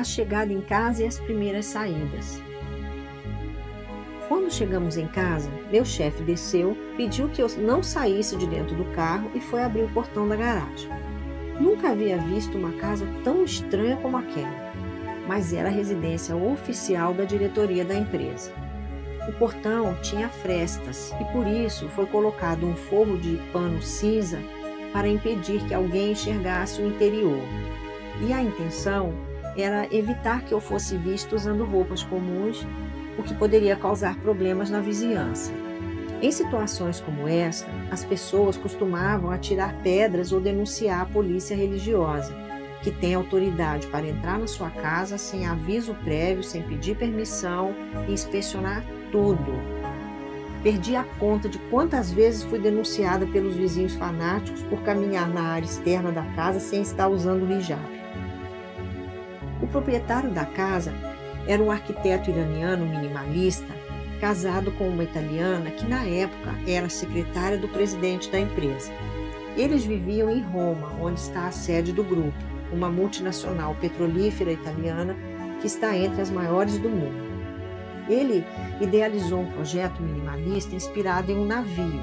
a chegada em casa e as primeiras saídas. Quando chegamos em casa, meu chefe desceu, pediu que eu não saísse de dentro do carro e foi abrir o portão da garagem. Nunca havia visto uma casa tão estranha como aquela, mas era a residência oficial da diretoria da empresa. O portão tinha frestas e por isso foi colocado um forro de pano cinza para impedir que alguém enxergasse o interior. E a intenção era evitar que eu fosse visto usando roupas comuns, o que poderia causar problemas na vizinhança. Em situações como esta, as pessoas costumavam atirar pedras ou denunciar a polícia religiosa, que tem autoridade para entrar na sua casa sem aviso prévio, sem pedir permissão e inspecionar tudo. Perdi a conta de quantas vezes fui denunciada pelos vizinhos fanáticos por caminhar na área externa da casa sem estar usando o hijab. O proprietário da casa era um arquiteto iraniano minimalista, casado com uma italiana que na época era secretária do presidente da empresa. Eles viviam em Roma, onde está a sede do grupo, uma multinacional petrolífera italiana que está entre as maiores do mundo. Ele idealizou um projeto minimalista inspirado em um navio.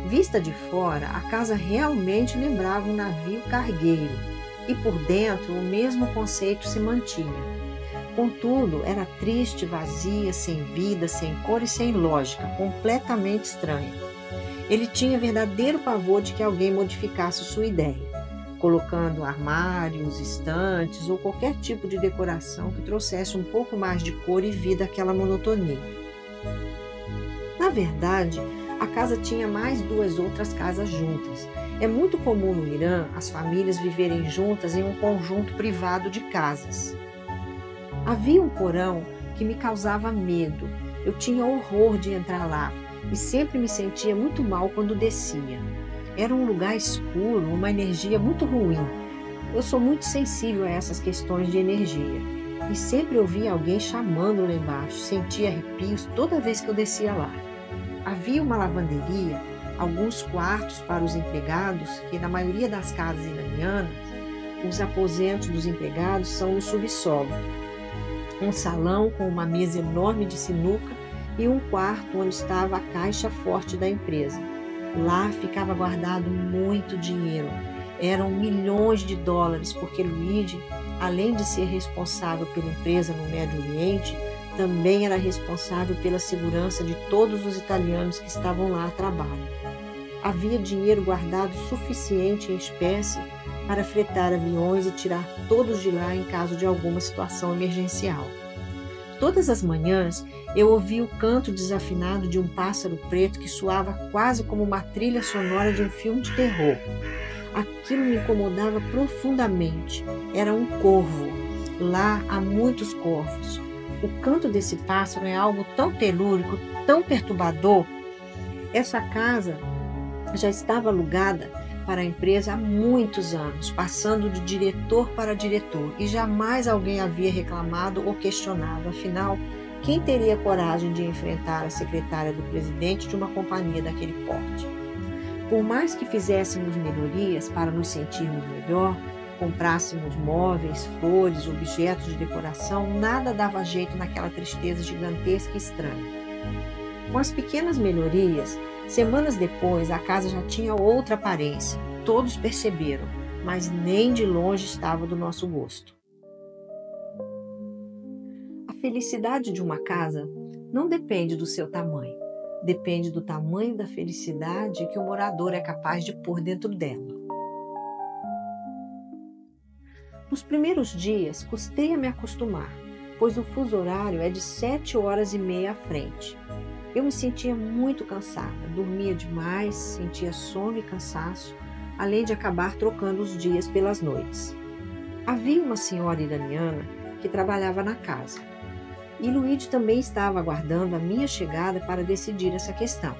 Vista de fora, a casa realmente lembrava um navio cargueiro e por dentro o mesmo conceito se mantinha. Contudo, era triste, vazia, sem vida, sem cor e sem lógica, completamente estranha. Ele tinha verdadeiro pavor de que alguém modificasse sua ideia, colocando armários, estantes ou qualquer tipo de decoração que trouxesse um pouco mais de cor e vida àquela monotonia. Na verdade, a casa tinha mais duas outras casas juntas. É muito comum no Irã as famílias viverem juntas em um conjunto privado de casas. Havia um porão que me causava medo. Eu tinha horror de entrar lá e sempre me sentia muito mal quando descia. Era um lugar escuro, uma energia muito ruim. Eu sou muito sensível a essas questões de energia e sempre ouvia alguém chamando lá embaixo, sentia arrepios toda vez que eu descia lá. Havia uma lavanderia, alguns quartos para os empregados, que na maioria das casas iranianas, os aposentos dos empregados são no subsolo. Um salão com uma mesa enorme de sinuca e um quarto onde estava a caixa forte da empresa. Lá ficava guardado muito dinheiro. Eram milhões de dólares, porque Luigi, além de ser responsável pela empresa no Médio Oriente, também era responsável pela segurança de todos os italianos que estavam lá a trabalho. Havia dinheiro guardado suficiente em espécie para fretar aviões e tirar todos de lá em caso de alguma situação emergencial. Todas as manhãs eu ouvia o canto desafinado de um pássaro preto que soava quase como uma trilha sonora de um filme de terror. Aquilo me incomodava profundamente. Era um corvo. Lá há muitos corvos. O canto desse pássaro é algo tão telúrico, tão perturbador. Essa casa já estava alugada para a empresa há muitos anos, passando de diretor para diretor, e jamais alguém havia reclamado ou questionado. Afinal, quem teria coragem de enfrentar a secretária do presidente de uma companhia daquele porte? Por mais que fizéssemos melhorias para nos sentirmos melhor, comprássemos móveis, flores, objetos de decoração, nada dava jeito naquela tristeza gigantesca e estranha. Com as pequenas melhorias, semanas depois, a casa já tinha outra aparência. Todos perceberam, mas nem de longe estava do nosso gosto. A felicidade de uma casa não depende do seu tamanho. Depende do tamanho da felicidade que o morador é capaz de pôr dentro dela. Nos primeiros dias, custei a me acostumar, pois o fuso horário é de 7h30 à frente. Eu me sentia muito cansada, dormia demais, sentia sono e cansaço, além de acabar trocando os dias pelas noites. Havia uma senhora iraniana que trabalhava na casa, e Luigi também estava aguardando a minha chegada para decidir essa questão.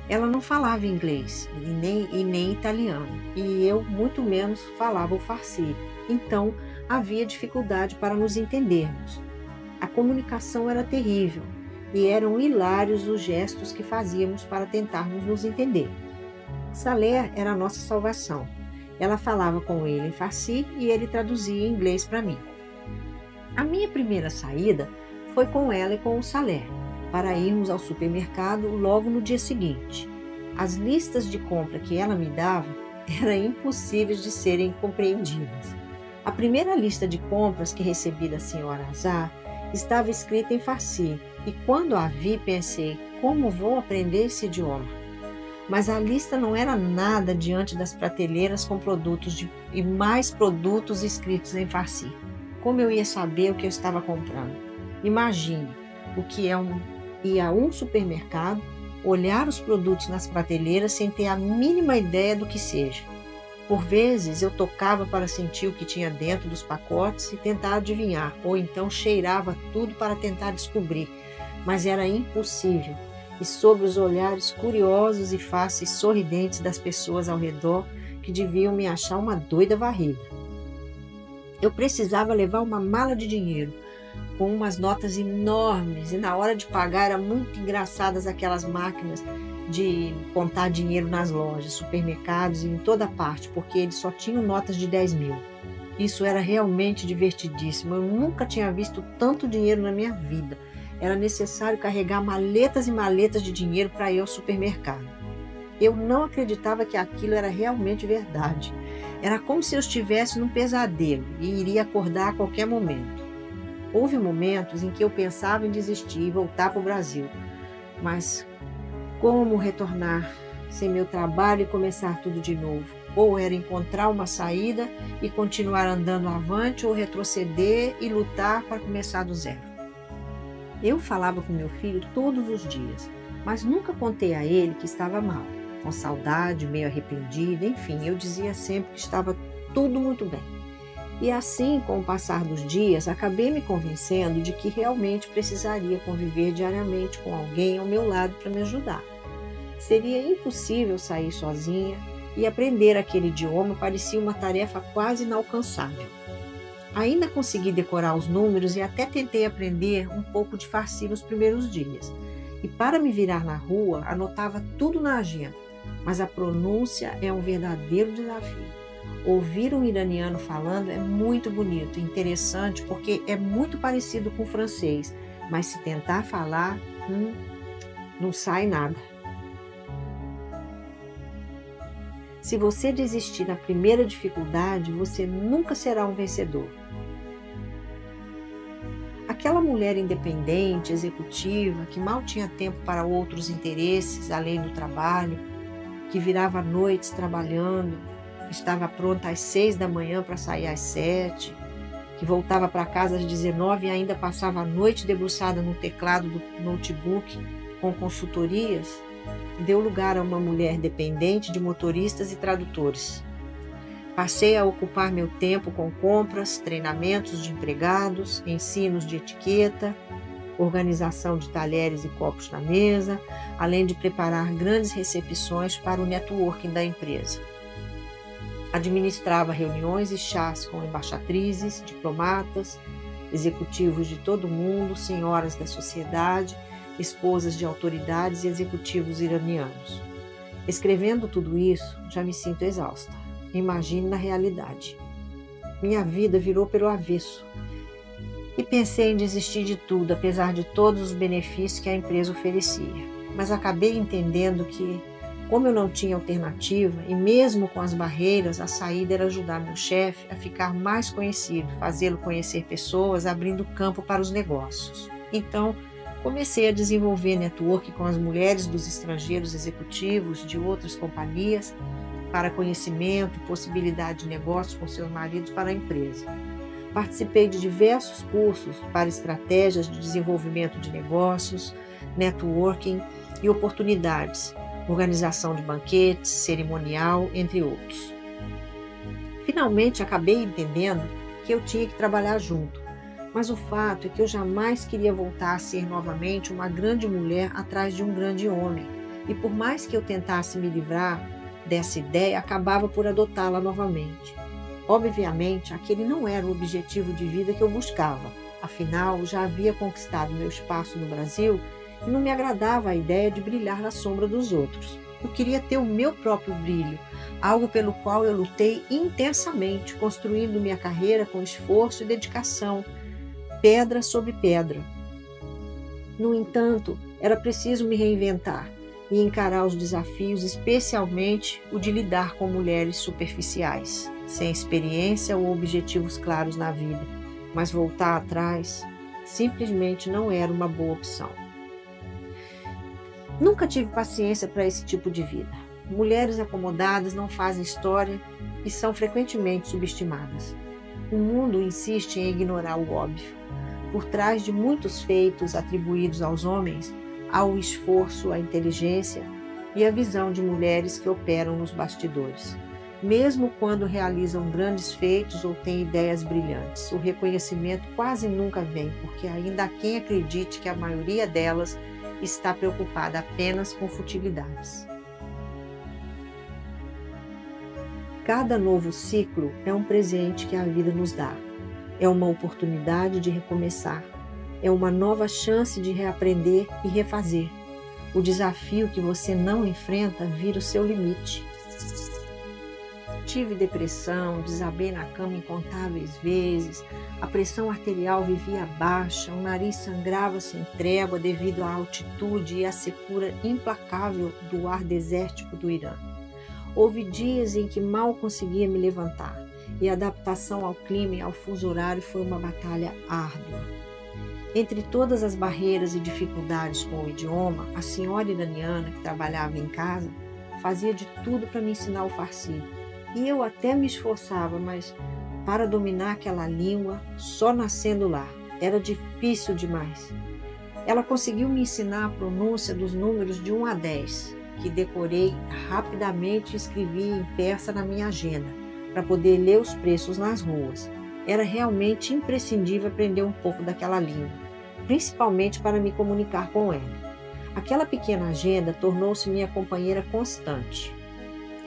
Ela não falava inglês e nem italiano, e eu muito menos falava o farsi, então havia dificuldade para nos entendermos. A comunicação era terrível, e eram hilários os gestos que fazíamos para tentarmos nos entender. Saleh era a nossa salvação. Ela falava com ele em farsi e ele traduzia em inglês para mim. A minha primeira saída foi com ela e com o Salé, para irmos ao supermercado logo no dia seguinte. As listas de compra que ela me dava eram impossíveis de serem compreendidas. A primeira lista de compras que recebi da senhora Azar estava escrita em farsi, e quando a vi pensei, como vou aprender esse idioma? Mas a lista não era nada diante das prateleiras com produtos e mais produtos escritos em farsi. Como eu ia saber o que eu estava comprando? Imagine o que é ir a um supermercado, olhar os produtos nas prateleiras sem ter a mínima ideia do que seja. Por vezes eu tocava para sentir o que tinha dentro dos pacotes e tentar adivinhar, ou então cheirava tudo para tentar descobrir, mas era impossível. E sob os olhares curiosos e faces sorridentes das pessoas ao redor, que deviam me achar uma doida varrida. Eu precisava levar uma mala de dinheiro, com umas notas enormes, e na hora de pagar eram muito engraçadas aquelas máquinas de contar dinheiro nas lojas, supermercados e em toda parte, porque eles só tinham notas de 10 mil. Isso era realmente divertidíssimo. Eu nunca tinha visto tanto dinheiro na minha vida. Era necessário carregar maletas e maletas de dinheiro para ir ao supermercado. Eu não acreditava que aquilo era realmente verdade. Era como se eu estivesse num pesadelo e iria acordar a qualquer momento. Houve momentos em que eu pensava em desistir e voltar para o Brasil. Mas como retornar sem meu trabalho e começar tudo de novo? Ou era encontrar uma saída e continuar andando avante, ou retroceder e lutar para começar do zero. Eu falava com meu filho todos os dias, mas nunca contei a ele que estava mal, com saudade, meio arrependida, enfim, eu dizia sempre que estava tudo muito bem. E assim, com o passar dos dias, acabei me convencendo de que realmente precisaria conviver diariamente com alguém ao meu lado para me ajudar. Seria impossível sair sozinha e aprender aquele idioma parecia uma tarefa quase inalcançável. Ainda consegui decorar os números e até tentei aprender um pouco de farsi nos primeiros dias. E para me virar na rua, anotava tudo na agenda, mas a pronúncia é um verdadeiro desafio. Ouvir um iraniano falando é muito bonito e interessante porque é muito parecido com o francês, mas se tentar falar, não sai nada. Se você desistir na primeira dificuldade, você nunca será um vencedor. Aquela mulher independente, executiva, que mal tinha tempo para outros interesses além do trabalho, que virava noites trabalhando, que estava pronta às 6 da manhã para sair às 7, que voltava para casa às 19 e ainda passava a noite debruçada no teclado do notebook com consultorias, deu lugar a uma mulher dependente de motoristas e tradutores. Passei a ocupar meu tempo com compras, treinamentos de empregados, ensinos de etiqueta, organização de talheres e copos na mesa, além de preparar grandes recepções para o networking da empresa. Administrava reuniões e chás com embaixatrizes, diplomatas, executivos de todo o mundo, senhoras da sociedade, esposas de autoridades e executivos iranianos. Escrevendo tudo isso, já me sinto exausta. Imagine na realidade. Minha vida virou pelo avesso e pensei em desistir de tudo, apesar de todos os benefícios que a empresa oferecia. Mas acabei entendendo que, como eu não tinha alternativa, e mesmo com as barreiras, a saída era ajudar meu chefe a ficar mais conhecido, fazê-lo conhecer pessoas, abrindo campo para os negócios. Então, comecei a desenvolver network com as mulheres dos estrangeiros executivos de outras companhias para conhecimento e possibilidade de negócio com seus maridos para a empresa. Participei de diversos cursos para estratégias de desenvolvimento de negócios, networking e oportunidades, organização de banquetes, cerimonial, entre outros. Finalmente acabei entendendo que eu tinha que trabalhar junto, mas o fato é que eu jamais queria voltar a ser novamente uma grande mulher atrás de um grande homem, e por mais que eu tentasse me livrar dessa ideia, acabava por adotá-la novamente. Obviamente, aquele não era o objetivo de vida que eu buscava, afinal, já havia conquistado meu espaço no Brasil e não me agradava a ideia de brilhar na sombra dos outros. Eu queria ter o meu próprio brilho, algo pelo qual eu lutei intensamente, construindo minha carreira com esforço e dedicação, pedra sobre pedra. No entanto, era preciso me reinventar e encarar os desafios, especialmente o de lidar com mulheres superficiais, sem experiência ou objetivos claros na vida, mas voltar atrás simplesmente não era uma boa opção. Nunca tive paciência para esse tipo de vida. Mulheres acomodadas não fazem história e são frequentemente subestimadas. O mundo insiste em ignorar o óbvio. Por trás de muitos feitos atribuídos aos homens, há o esforço, a inteligência e a visão de mulheres que operam nos bastidores. Mesmo quando realizam grandes feitos ou têm ideias brilhantes, o reconhecimento quase nunca vem, porque ainda há quem acredite que a maioria delas está preocupada apenas com futilidades. Cada novo ciclo é um presente que a vida nos dá. É uma oportunidade de recomeçar. É uma nova chance de reaprender e refazer. O desafio que você não enfrenta vira o seu limite. Tive depressão, desabei na cama incontáveis vezes, a pressão arterial vivia baixa, o nariz sangrava sem trégua devido à altitude e à secura implacável do ar desértico do Irã. Houve dias em que mal conseguia me levantar e a adaptação ao clima e ao fuso horário foi uma batalha árdua. Entre todas as barreiras e dificuldades com o idioma, a senhora iraniana que trabalhava em casa fazia de tudo para me ensinar o farsi. E eu até me esforçava, mas para dominar aquela língua, só nascendo lá, era difícil demais. Ela conseguiu me ensinar a pronúncia dos números de 1 a 10, que decorei rapidamente e escrevi em persa na minha agenda, para poder ler os preços nas ruas. Era realmente imprescindível aprender um pouco daquela língua, principalmente para me comunicar com ela. Aquela pequena agenda tornou-se minha companheira constante.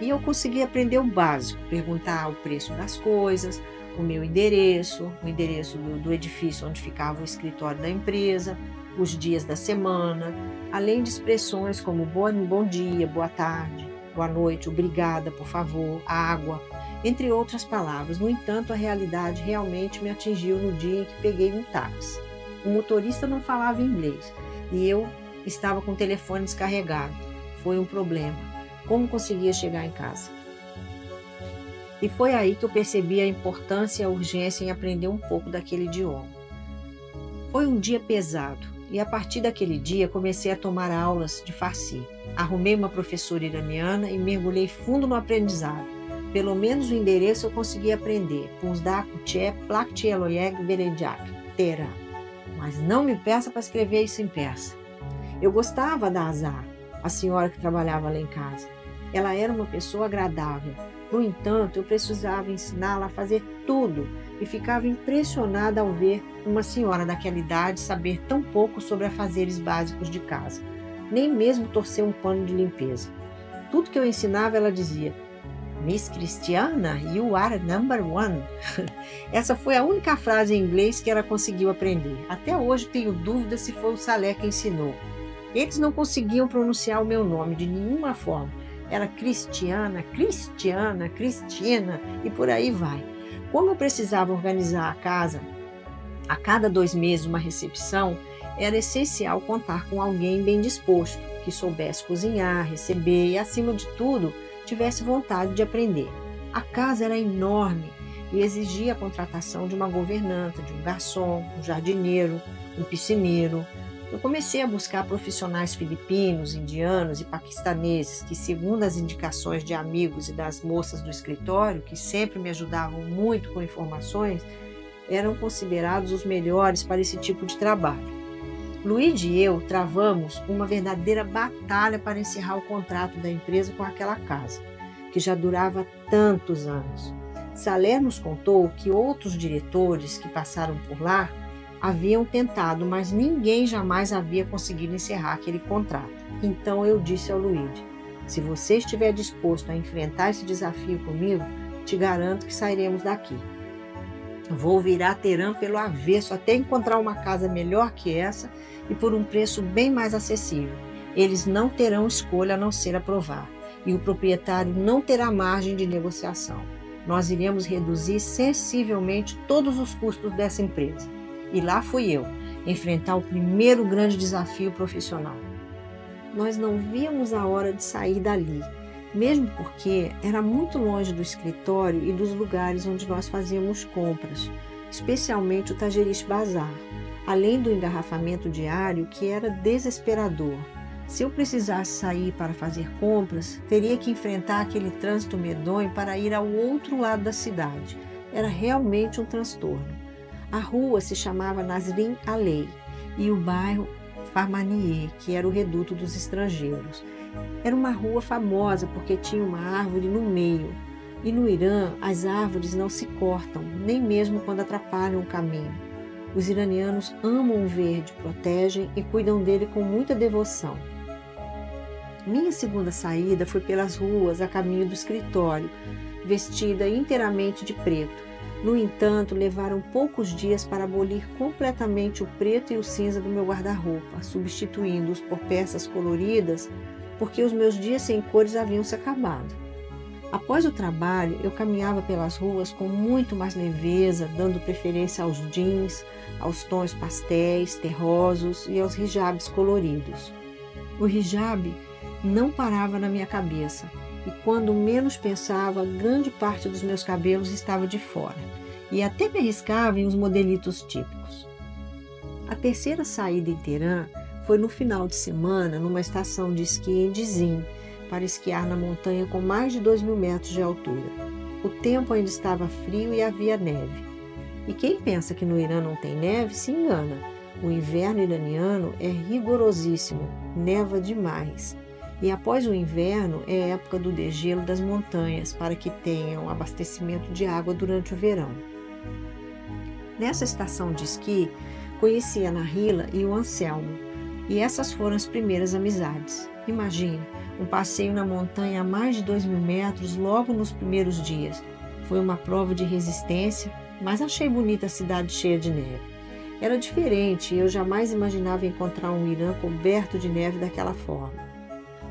E eu consegui aprender o básico, perguntar o preço das coisas, o meu endereço, o endereço do edifício onde ficava o escritório da empresa, os dias da semana, além de expressões como bom dia, boa tarde, boa noite, obrigada, por favor, água, entre outras palavras. No entanto, a realidade realmente me atingiu no dia em que peguei um táxi. O motorista não falava inglês e eu estava com o telefone descarregado. Foi um problema. Como conseguia chegar em casa? E foi aí que eu percebi a importância e a urgência em aprender um pouco daquele idioma. Foi um dia pesado e a partir daquele dia comecei a tomar aulas de farsi. Arrumei uma professora iraniana e mergulhei fundo no aprendizado. Pelo menos o endereço eu consegui aprender. Puzda Kuche Plakti Eloyeg Verenjak, Teherã. Mas não me peça para escrever isso em persa. Eu gostava da Azar, a senhora que trabalhava lá em casa. Ela era uma pessoa agradável. No entanto, eu precisava ensiná-la a fazer tudo e ficava impressionada ao ver uma senhora daquela idade saber tão pouco sobre afazeres básicos de casa, nem mesmo torcer um pano de limpeza. Tudo que eu ensinava, ela dizia: Miss Cristiana, you are number one. Essa foi a única frase em inglês que ela conseguiu aprender. Até hoje tenho dúvida se foi o Salé que ensinou. Eles não conseguiam pronunciar o meu nome de nenhuma forma. Era Cristiana, Cristiana, Cristina e por aí vai. Como eu precisava organizar a casa, a cada 2 meses uma recepção, era essencial contar com alguém bem disposto, que soubesse cozinhar, receber e, acima de tudo, tivesse vontade de aprender. A casa era enorme e exigia a contratação de uma governanta, de um garçom, um jardineiro, um piscineiro. Eu comecei a buscar profissionais filipinos, indianos e paquistaneses que, segundo as indicações de amigos e das moças do escritório, que sempre me ajudavam muito com informações, eram considerados os melhores para esse tipo de trabalho. Luigi e eu travamos uma verdadeira batalha para encerrar o contrato da empresa com aquela casa, que já durava tantos anos. Salé nos contou que outros diretores que passaram por lá haviam tentado, mas ninguém jamais havia conseguido encerrar aquele contrato. Então eu disse ao Luigi: se você estiver disposto a enfrentar esse desafio comigo, te garanto que sairemos daqui. Vou virar Teherã pelo avesso até encontrar uma casa melhor que essa e por um preço bem mais acessível. Eles não terão escolha a não ser aprovar, e o proprietário não terá margem de negociação. Nós iremos reduzir sensivelmente todos os custos dessa empresa. E lá fui eu, enfrentar o primeiro grande desafio profissional. Nós não víamos a hora de sair dali, mesmo porque era muito longe do escritório e dos lugares onde nós fazíamos compras, especialmente o Tajerish Bazar, além do engarrafamento diário que era desesperador. Se eu precisasse sair para fazer compras, teria que enfrentar aquele trânsito medonho para ir ao outro lado da cidade. Era realmente um transtorno. A rua se chamava Nasrin Alei e o bairro Farmanieh, que era o reduto dos estrangeiros. Era uma rua famosa porque tinha uma árvore no meio. E no Irã, as árvores não se cortam, nem mesmo quando atrapalham o caminho. Os iranianos amam o verde, protegem e cuidam dele com muita devoção. Minha segunda saída foi pelas ruas a caminho do escritório, vestida inteiramente de preto. No entanto, levaram poucos dias para abolir completamente o preto e o cinza do meu guarda-roupa, substituindo-os por peças coloridas, porque os meus dias sem cores haviam se acabado. Após o trabalho, eu caminhava pelas ruas com muito mais leveza, dando preferência aos jeans, aos tons pastéis, terrosos e aos hijabs coloridos. O hijab não parava na minha cabeça e, quando menos pensava, grande parte dos meus cabelos estava de fora e até me arriscava em uns modelitos típicos. A terceira saída em Teherã foi no final de semana numa estação de esqui em Dizin, para esquiar na montanha com mais de 2.000 metros de altura. O tempo ainda estava frio e havia neve. E quem pensa que no Irã não tem neve se engana. O inverno iraniano é rigorosíssimo, neva demais. E após o inverno é a época do degelo das montanhas para que tenham abastecimento de água durante o verão. Nessa estação de esqui, conheci a Nahila e o Anselmo, e essas foram as primeiras amizades. Imagine, um passeio na montanha a mais de 2.000 metros logo nos primeiros dias. Foi uma prova de resistência, mas achei bonita a cidade cheia de neve. Era diferente e eu jamais imaginava encontrar um Irã coberto de neve daquela forma.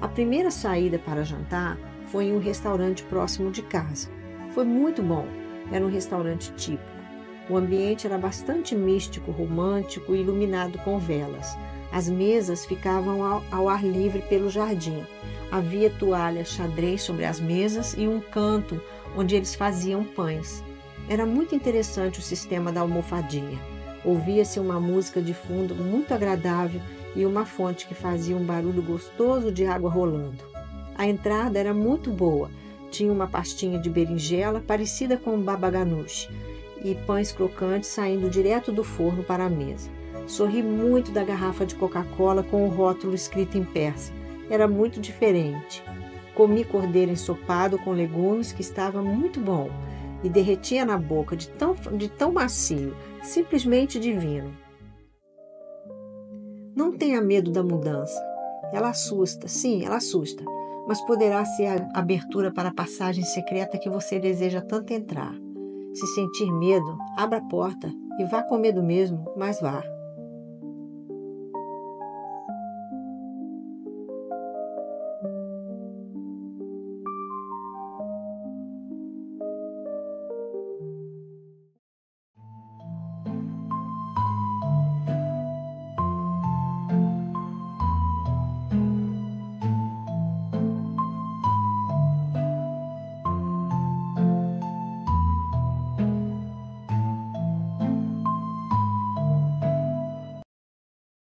A primeira saída para jantar foi em um restaurante próximo de casa. Foi muito bom, era um restaurante típico. O ambiente era bastante místico, romântico e iluminado com velas. As mesas ficavam ao ar livre pelo jardim. Havia toalhas xadrez sobre as mesas e um canto onde eles faziam pães. Era muito interessante o sistema da almofadinha. Ouvia-se uma música de fundo muito agradável e uma fonte que fazia um barulho gostoso de água rolando. A entrada era muito boa. Tinha uma pastinha de berinjela parecida com um baba ganoush e pães crocantes saindo direto do forno para a mesa. Sorri muito da garrafa de Coca-Cola com o rótulo escrito em persa. Era muito diferente. Comi cordeiro ensopado com legumes que estava muito bom e derretia na boca de tão macio, simplesmente divino. Não tenha medo da mudança. Ela assusta, sim, ela assusta, mas poderá ser a abertura para a passagem secreta que você deseja tanto entrar. Se sentir medo, abra a porta e vá com medo mesmo, mas vá.